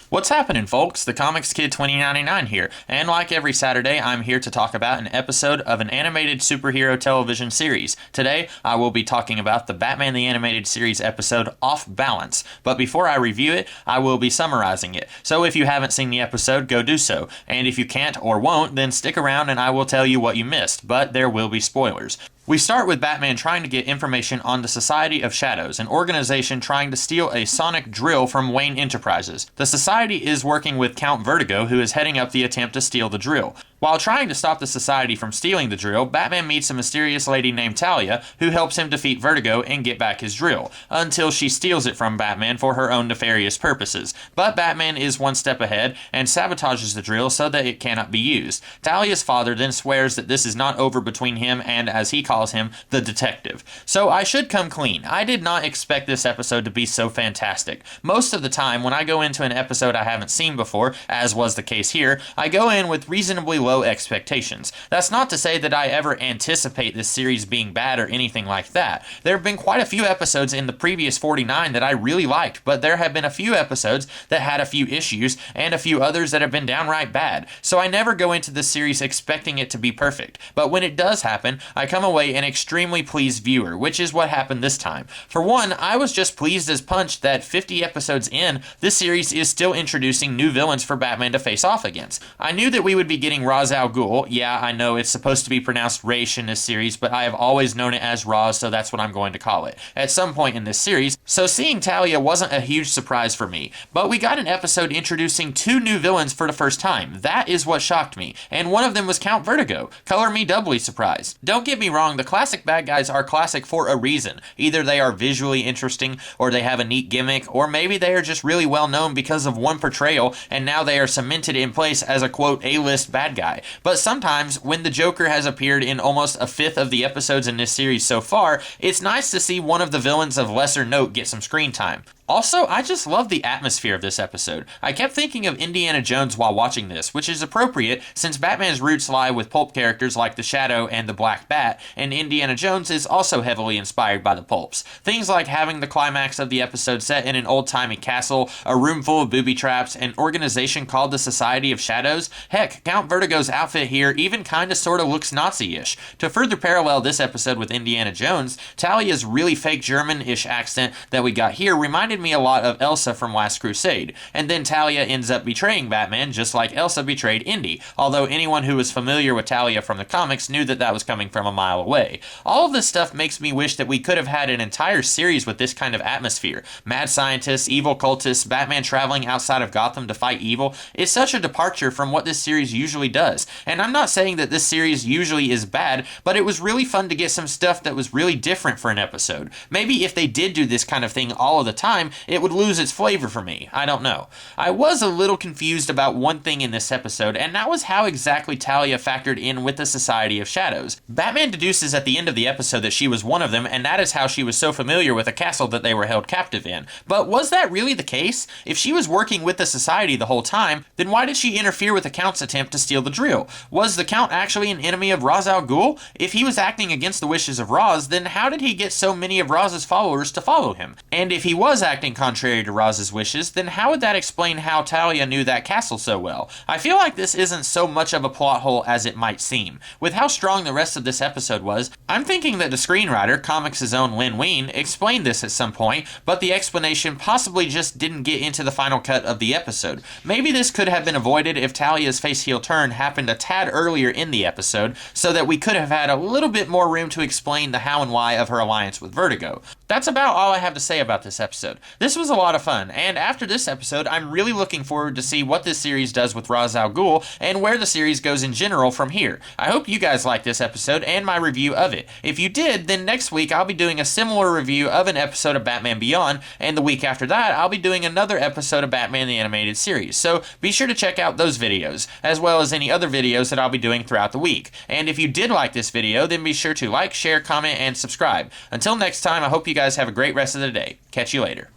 What's happening, folks? The Comics Kid 2099 here, and like every Saturday, I'm here to talk about an episode of an animated superhero television series. Today, I will be talking about the Batman the Animated Series episode Off Balance, but before I review it, I will be summarizing it. So if you haven't seen the episode, go do so, and if you can't or won't, then stick around and I will tell you what you missed, but there will be spoilers. We start with Batman trying to get information on the Society of Shadows, an organization trying to steal a sonic drill from Wayne Enterprises. The Society is working with Count Vertigo, who is heading up the attempt to steal the drill. While trying to stop the Society from stealing the drill, Batman meets a mysterious lady named Talia, who helps him defeat Vertigo and get back his drill, until she steals it from Batman for her own nefarious purposes. But Batman is one step ahead and sabotages the drill so that it cannot be used. Talia's father then swears that this is not over between him and, as he calls him, the detective. So I should come clean. I did not expect this episode to be so fantastic. Most of the time, when I go into an episode I haven't seen before, as was the case here, I go in with reasonably low expectations. That's not to say that I ever anticipate this series being bad or anything like that. There have been quite a few episodes in the previous 49 that I really liked, but there have been a few episodes that had a few issues and a few others that have been downright bad. So I never go into this series expecting it to be perfect. But when it does happen, I come away an extremely pleased viewer, which is what happened this time. For one, I was just pleased as punch that 50 episodes in, this series is still introducing new villains for Batman to face off against. I knew that we would be getting Ra's al Ghul. Yeah, I know it's supposed to be pronounced Raish in this series, but I have always known it as Ra's, so that's what I'm going to call it, at some point in this series, so seeing Talia wasn't a huge surprise for me. But we got an episode introducing two new villains for the first time. That is what shocked me, and one of them was Count Vertigo. Color me doubly surprised. Don't get me wrong, the classic bad guys are classic for a reason. Either they are visually interesting, or they have a neat gimmick, or maybe they are just really well known because of one portrayal, and now they are cemented in place as a quote A-list bad guy. But sometimes, when the Joker has appeared in almost a fifth of the episodes in this series so far, it's nice to see one of the villains of lesser note get some screen time. Also, I just love the atmosphere of this episode. I kept thinking of Indiana Jones while watching this, which is appropriate since Batman's roots lie with pulp characters like the Shadow and the Black Bat, and Indiana Jones is also heavily inspired by the pulps. Things like having the climax of the episode set in an old-timey castle, a room full of booby traps, an organization called the Society of Shadows. Heck, Count Vertigo's outfit here even kinda sorta looks Nazi-ish. To further parallel this episode with Indiana Jones, Talia's really fake German-ish accent that we got here reminded me a lot of Elsa from Last Crusade, and then Talia ends up betraying Batman just like Elsa betrayed Indy, although anyone who was familiar with Talia from the comics knew that that was coming from a mile away. All of this stuff makes me wish that we could have had an entire series with this kind of atmosphere. Mad scientists, evil cultists, Batman traveling outside of Gotham to fight evil. It's such a departure from what this series usually does, and I'm not saying that this series usually is bad, but it was really fun to get some stuff that was really different for an episode. Maybe if they did do this kind of thing all of the time, it would lose its flavor for me. I don't know. I was a little confused about one thing in this episode, and that was how exactly Talia factored in with the Society of Shadows. Batman deduces at the end of the episode that she was one of them, and that is how she was so familiar with a castle that they were held captive in. But was that really the case? If she was working with the Society the whole time, then why did she interfere with the Count's attempt to steal the drill? Was the Count actually an enemy of Ra's al Ghul? If he was acting against the wishes of Ra's, then how did he get so many of Raz's followers to follow him? And if he was acting contrary to Raz's wishes, then how would that explain how Talia knew that castle so well? I feel like this isn't so much of a plot hole as it might seem. With how strong the rest of this episode was, I'm thinking that the screenwriter, comics' own Len Wein, explained this at some point, but the explanation possibly just didn't get into the final cut of the episode. Maybe this could have been avoided if Talia's face-heel turn happened a tad earlier in the episode, so that we could have had a little bit more room to explain the how and why of her alliance with Vertigo. That's about all I have to say about this episode. This was a lot of fun, and after this episode, I'm really looking forward to see what this series does with Ra's al Ghul, and where the series goes in general from here. I hope you guys liked this episode and my review of it. If you did, then next week I'll be doing a similar review of an episode of Batman Beyond, and the week after that, I'll be doing another episode of Batman the Animated Series. So be sure to check out those videos, as well as any other videos that I'll be doing throughout the week. And if you did like this video, then be sure to like, share, comment, and subscribe. Until next time, I hope you guys have a great rest of the day. Catch you later.